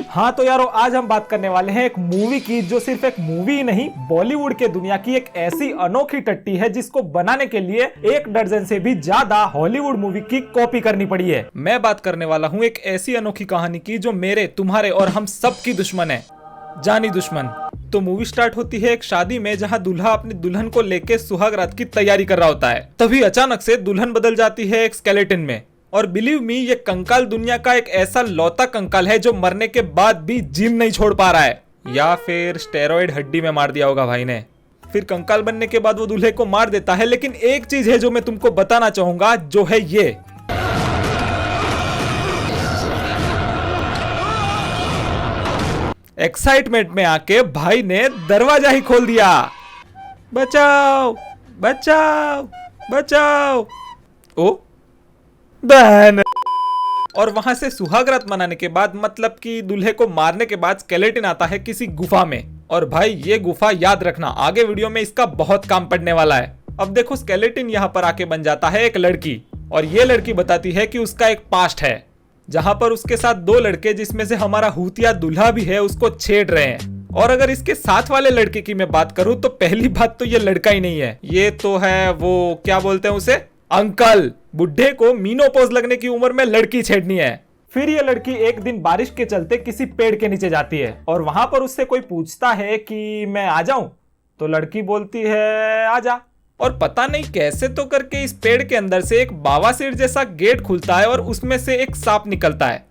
हाँ तो यारो, आज हम बात करने वाले हैं एक मूवी की जो सिर्फ एक मूवी ही नहीं, बॉलीवुड के दुनिया की एक ऐसी अनोखी टट्टी है जिसको बनाने के लिए 1 दर्जन से भी ज्यादा हॉलीवुड मूवी की कॉपी करनी पड़ी है। मैं बात करने वाला हूँ एक ऐसी अनोखी कहानी की जो मेरे, तुम्हारे और हम सब की दुश्मन है, जानी दुश्मन। तो मूवी स्टार्ट होती है एक शादी में जहां दूल्हा अपनी दुल्हन को लेके सुहाग रात की तैयारी कर रहा होता है। तभी अचानक से दुल्हन बदल जाती है एक स्केलेटन में। और बिलीव मी, ये कंकाल दुनिया का एक ऐसा लौता कंकाल है जो मरने के बाद भी जिम नहीं छोड़ पा रहा है, या फिर स्टेरॉइड हड्डी में मार दिया होगा भाई ने। फिर कंकाल बनने के बाद वो दूल्हे को मार देता है। लेकिन एक चीज है जो मैं तुमको बताना चाहूंगा, जो है ये। एक्साइटमेंट में आके भाई ने दरवाजा ही खोल दिया। बचाओ बचाओ बचाओ। ओ बहन। और वहां से सुहागरात मनाने के बाद, मतलब कि दूल्हे को मारने के बाद, स्केलेटन आता है किसी गुफा में। और भाई ये गुफा याद रखना, आगे वीडियो में इसका बहुत काम पड़ने वाला है। अब देखो, स्केलेटन यहाँ पर आके बन जाता है एक लड़की, और ये लड़की बताती है कि उसका एक पास्ट है जहां पर उसके साथ 2 लड़के, जिसमें से हमारा हूतिया दूल्हा भी है, उसको छेड़ रहे हैं। और अगर इसके साथ वाले लड़के की मैं बात करूं तो पहली बात तो ये लड़का ही नहीं है, ये तो है वो, क्या बोलते हैं उसे, अंकल। बुढ़े को मीनोपॉज लगने की उम्र में लड़की छेड़नी है। फिर ये लड़की एक दिन बारिश के चलते किसी पेड़ के नीचे जाती है और वहां पर उससे कोई पूछता है कि मैं आ जाऊं, तो लड़की बोलती है आजा। और पता नहीं कैसे तो करके इस पेड़ के अंदर से एक बावासीर जैसा गेट खुलता है और उसमें से एक सांप निकलता है।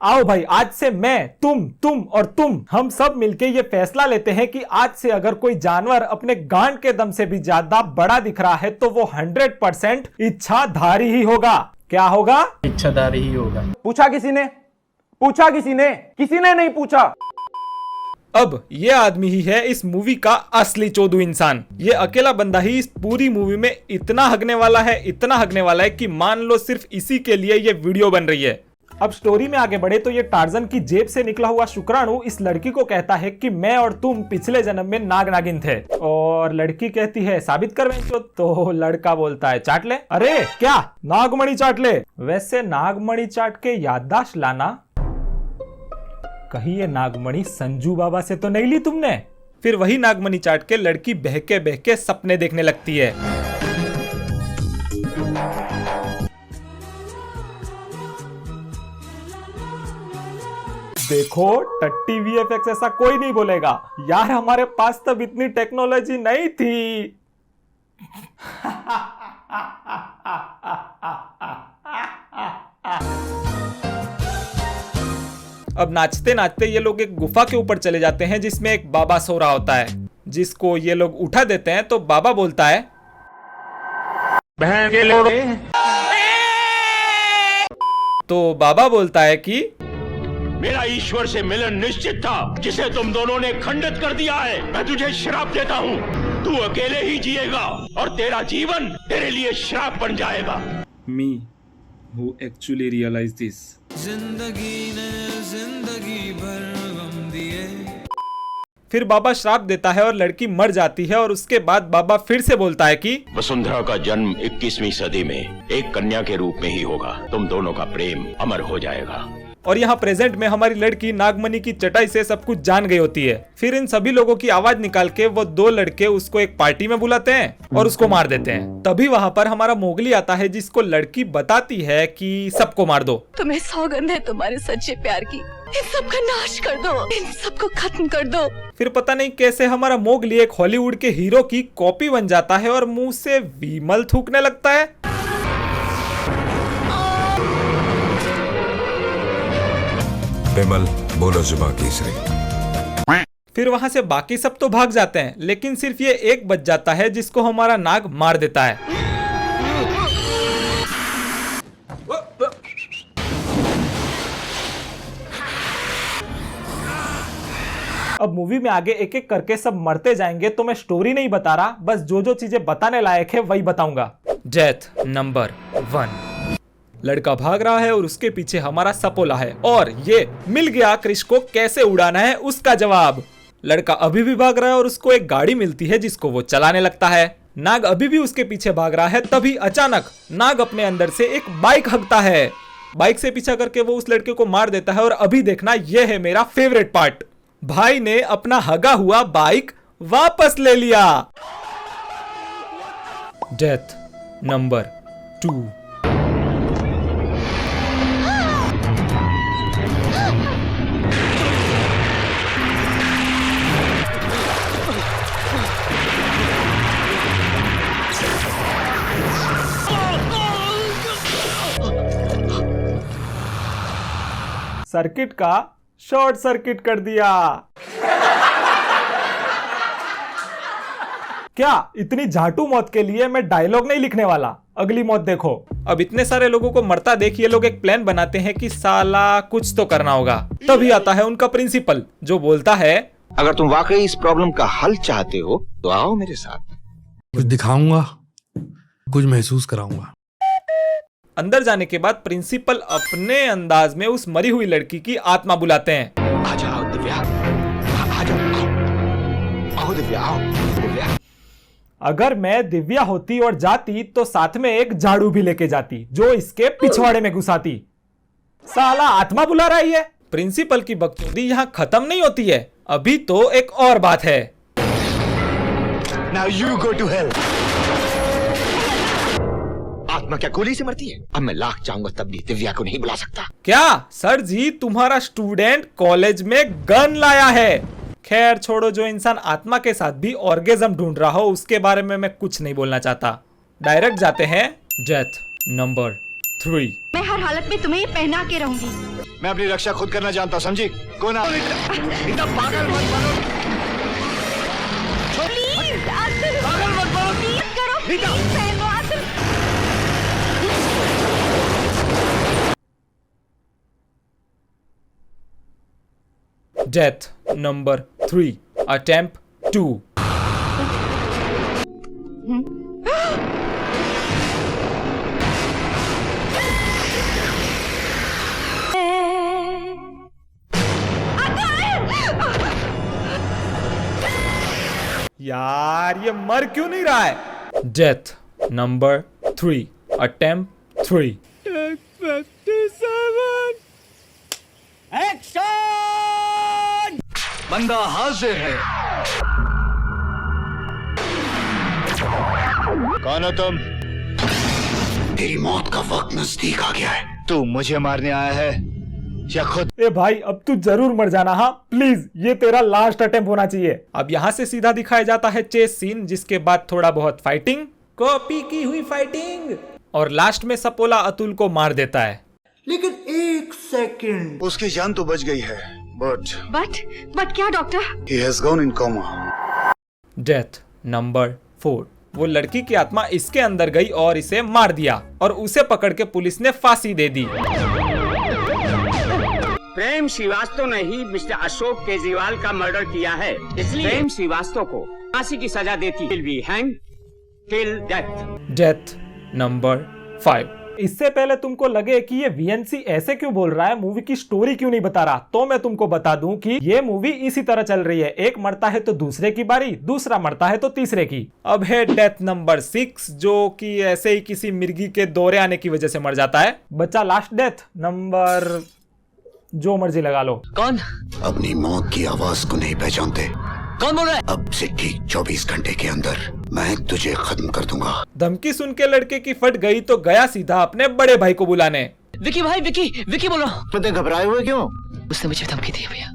आओ भाई, आज से मैं, तुम और तुम, हम सब मिलके ये फैसला लेते हैं कि आज से अगर कोई जानवर अपने गांड के दम से भी ज्यादा बड़ा दिख रहा है तो वो 100% इच्छाधारी ही होगा। क्या होगा? इच्छाधारी ही होगा। पूछा किसी ने? पूछा किसी ने? किसी ने नहीं पूछा। अब ये आदमी ही है इस मूवी का असली चोदू इंसान। ये अकेला बंदा ही इस पूरी मूवी में इतना हगने वाला है, इतना हगने वाला है कि मान लो सिर्फ इसी के लिए ये वीडियो बन रही है। अब स्टोरी में आगे बढ़े तो ये टार्जन की जेब से निकला हुआ शुक्राणु इस लड़की को कहता है कि मैं और तुम पिछले जन्म में नाग नागिन थे। और लड़की कहती है साबित कर बेंचो। तो लड़का बोलता है चाट ले। अरे क्या, नागमणि चाट ले? वैसे नागमणि चाट के याददाश्त लाना, कहीं ये नागमणि संजू बाबा से तो नहीं ली तुमने? फिर वही नागमणि चाट के लड़की बहके बहके सपने देखने लगती है। देखो, टट्टी वीएफएक्स ऐसा कोई नहीं बोलेगा यार, हमारे पास तब इतनी टेक्नोलॉजी नहीं थी। अब नाचते नाचते ये लोग एक गुफा के ऊपर चले जाते हैं जिसमें एक बाबा सो रहा होता है, जिसको ये लोग उठा देते हैं। तो बाबा बोलता है, बहन के लोड़े। तो बाबा बोलता है कि मेरा ईश्वर से मिलन निश्चित था, जिसे तुम दोनों ने खंडित कर दिया है। मैं तुझे श्राप देता हूँ, तू अकेले ही जिएगा और तेरा जीवन तेरे लिए श्राप बन जाएगा। मी who actually realize this। जिंदगी ने जिंदगी भर गम दिए। फिर बाबा श्राप देता है और लड़की मर जाती है। और उसके बाद बाबा फिर से बोलता है कि वसुंधरा का जन्म 21वीं सदी में एक कन्या के रूप में ही होगा। तुम दोनों का प्रेम अमर हो जाएगा। और यहाँ प्रेजेंट में हमारी लड़की नागमणि की चटाई से सब कुछ जान गई होती है। फिर इन सभी लोगों की आवाज निकाल के वो 2 लड़के उसको एक पार्टी में बुलाते हैं और उसको मार देते हैं। तभी वहाँ पर हमारा मोगली आता है, जिसको लड़की बताती है कि सबको मार दो। तुम्हें सौगंध है तुम्हारे सच्चे प्यार की, इन सब का नाश कर दो, इन सबको खत्म कर दो। फिर पता नहीं कैसे हमारा मोगली एक हॉलीवुड के हीरो की कॉपी बन जाता है और मुंह से विमल थूकने लगता है। विमल बोलो जुबान केसरी। फिर वहां से बाकी सब तो भाग जाते हैं, लेकिन सिर्फ ये एक बच जाता है जिसको हमारा नाग मार देता है। अब मूवी में आगे एक एक करके सब मरते जाएंगे, तो मैं स्टोरी नहीं बता रहा, बस जो जो चीजें बताने लायक है वही बताऊंगा। Death number 1। लड़का भाग रहा है और उसके पीछे हमारा सपोला है, और ये मिल गया क्रिश को कैसे उड़ाना है उसका जवाब। लड़का अभी भी भाग रहा है और उसको एक गाड़ी मिलती है जिसको वो चलाने लगता है। नाग अभी भी उसके पीछे भाग रहा है, तभी अचानक नाग अपने अंदर से एक बाइक हगता है। बाइक से पीछा करके वो उस लड़के को मार देता है। और अभी देखना, यह है मेरा फेवरेट पार्ट। भाई ने अपना हगा हुआ बाइक वापस ले लिया। Death number 2। सर्किट का शॉर्ट सर्किट कर दिया। क्या इतनी झाटू मौत के लिए मैं डायलॉग नहीं लिखने वाला। अगली मौत देखो। अब इतने सारे लोगों को मरता देख ये लोग एक प्लान बनाते हैं कि साला कुछ तो करना होगा। तभी आता है उनका प्रिंसिपल, जो बोलता है, अगर तुम वाकई इस प्रॉब्लम का हल चाहते हो तो आओ मेरे साथ। कुछ दिखाऊंगा, कुछ महसूस कराऊंगा। अंदर जाने के बाद प्रिंसिपल अपने अंदाज में उस मरी हुई लड़की की आत्मा बुलाते हैं। आ जाओ दिव्या, आ जाओ, आओ दिव्या, आओ दिव्या। अगर मैं दिव्या होती और जाती तो साथ में एक झाड़ू भी लेके जाती, जो इसके पिछवाड़े में घुसाती। साला आत्मा बुला रहा है। प्रिंसिपल की बकचोदी यहाँ खत्म नहीं होती है, अभी तो एक और बात है। Now you go to hell. आत्मा क्या गोली से मरती है? अब मैं लाख चाहूंगा तब भी दिव्या को नहीं बुला सकता। क्या सर जी, तुम्हारा स्टूडेंट कॉलेज में गन लाया है। खैर छोड़ो, जो इंसान आत्मा के साथ भी ऑर्गेज्म ढूंढ रहा हो उसके बारे में मैं कुछ नहीं बोलना चाहता। डायरेक्ट जाते हैं डेथ नंबर 3। मैं हर हालत में तुम्हें पहना के रहूंगी। मैं अपनी रक्षा खुद करना जानता, समझी? कोना इतना पागल मत बनो। प्लीज आसिफ, पागल मत बनो। प्लीज करो, प्लीज पहनो आसिफ। Death number 3 attempt 2। यार ये मर क्यों नहीं रहा है। Death number 3 attempt 3। बंदा हाजिर है। कौन हो तुम? तेरी मौत का वक्त नजदीक आ गया है। तू मुझे मारने आया है या खुद? ए भाई, अब तू जरूर मर जाना। हाँ प्लीज, ये तेरा लास्ट अटेम्प्ट होना चाहिए। अब यहाँ से सीधा दिखाया जाता है चेस सीन, जिसके बाद थोड़ा बहुत फाइटिंग, कॉपी की हुई फाइटिंग, और लास्ट में सपोला अतुल को मार देता है। लेकिन एक सेकंड, उसकी जान तो बच गई है, बट क्या doctor? he has gone in coma. Death number 4। वो लड़की की आत्मा इसके अंदर गई और इसे मार दिया, और उसे पकड़ के पुलिस ने फांसी दे दी। प्रेम श्रीवास्तव ने ही मिस्टर अशोक केजरीवाल का मर्डर किया है, इसलिए प्रेम श्रीवास्तव को फांसी की सजा देती। Will be hanged till death. Death number 5। इससे पहले तुमको लगे कि ये वीएनसी ऐसे क्यों बोल रहा है, मूवी की स्टोरी क्यों नहीं बता रहा, तो मैं तुमको बता दूं कि ये मूवी इसी तरह चल रही है। एक मरता है तो दूसरे की बारी, दूसरा मरता है तो तीसरे की। अब है डेथ नंबर 6, जो कि ऐसे ही किसी मिर्गी के दौरे आने की वजह से मर जाता है। बच्चा लास्ट डेथ नंबर, जो मर्जी लगा लो। कौन? अपनी मौत की आवाज को नहीं पहचानते? कौन बोल रहा है? अब से ठीक 24 घंटे के अंदर मैं तुझे खत्म कर दूंगा। धमकी सुन के लड़के की फट गई तो गया सीधा अपने बड़े भाई को बुलाने। विकी भाई, विकी बोल रहा हूँ। तुम घबराए हुए क्यों? उसने मुझे धमकी दी भैया,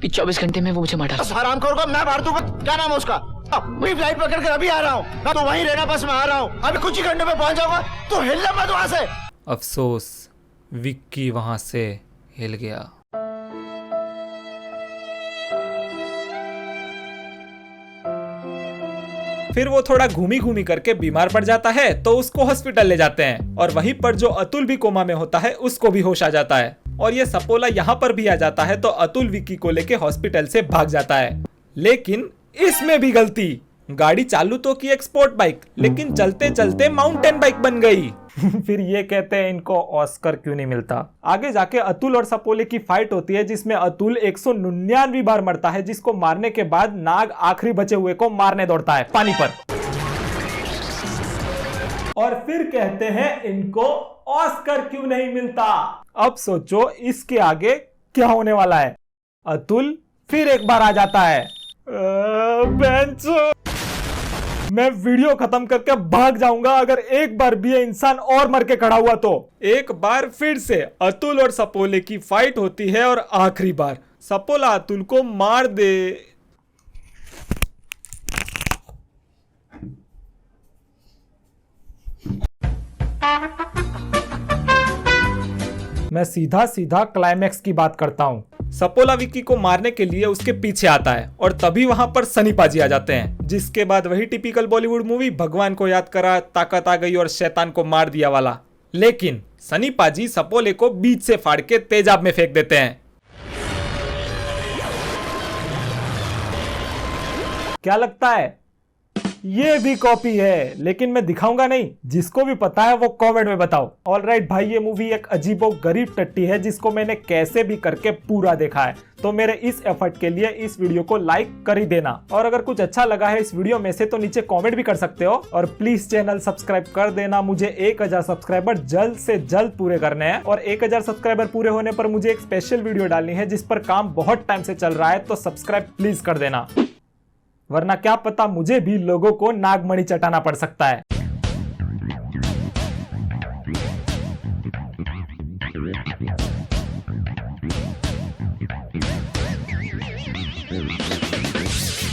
24 घंटे में वो मुझे मार डालेगा। हराम खोर को मैं मार दूंगा। क्या नाम है उसका? मैं फ्लाइट पकड़ कर अभी आ रहा हूँ। तो वहीं रहना, बस मैं आ रहा हूँ। अभी कुछ ही घंटे में पहुंच जाऊंगा, तो हिलना मत वहां से। अफसोस, विक्की वहां से हिल गया। फिर वो थोड़ा घूमी घूमी करके बीमार पड़ जाता है, तो उसको हॉस्पिटल ले जाते हैं, और वहीं पर जो अतुल भी कोमा में होता है उसको भी होश आ जाता है, और ये सपोला यहाँ पर भी आ जाता है। तो अतुल विक्की को लेके हॉस्पिटल से भाग जाता है। लेकिन इसमें भी गलती, गाड़ी चालू तो की एक स्पोर्ट बाइक, लेकिन चलते चलते माउंटेन बाइक बन गई। फिर ये कहते हैं इनको ऑस्कर क्यों नहीं मिलता। आगे जाके अतुल और सपोले की फाइट होती है, जिसमें अतुल 199 बार मरता है, जिसको मारने के बाद नाग आखिरी बचे हुए को मारने दौड़ता है पानी पर। और फिर कहते हैं इनको ऑस्कर क्यों नहीं मिलता। अब सोचो इसके आगे क्या होने वाला है। अतुल फिर एक बार आ जाता है। बेंचो, मैं वीडियो खत्म करके भाग जाऊंगा अगर एक बार भी ये इंसान और मर के खड़ा हुआ तो। एक बार फिर से अतुल और सपोले की फाइट होती है और आखिरी बार सपोला अतुल को मार दे। मैं सीधा सीधा क्लाइमैक्स की बात करता हूं। सपोला विक्की को मारने के लिए उसके पीछे आता है और तभी वहां पर सनी पाजी आ जाते हैं, जिसके बाद वही टिपिकल बॉलीवुड मूवी भगवान को याद करा, ताकत आ गई और शैतान को मार दिया वाला। लेकिन सनी पाजी सपोले को बीच से फाड़ के तेजाब में फेंक देते हैं। क्या लगता है? ये भी कॉपी है, लेकिन मैं दिखाऊंगा नहीं। जिसको भी पता है वो कमेंट में बताओ। ऑलराइट भाई, ये मूवी एक अजीबो गरीब टट्टी है जिसको मैंने कैसे भी करके पूरा देखा है। तो मेरे इस एफर्ट के लिए इस वीडियो को लाइक कर ही देना, और अगर कुछ अच्छा लगा है इस वीडियो में से तो नीचे कमेंट भी कर सकते हो। और प्लीज चैनल सब्सक्राइब कर देना। मुझे 1000 सब्सक्राइबर जल्द से जल्द पूरे करने हैं, और 1000 सब्सक्राइबर पूरे होने पर मुझे एक स्पेशल वीडियो डालनी है जिस पर काम बहुत टाइम से चल रहा है। तो सब्सक्राइब प्लीज कर देना, वरना क्या पता मुझे भी लोगों को नागमणि चटाना पड़ सकता है।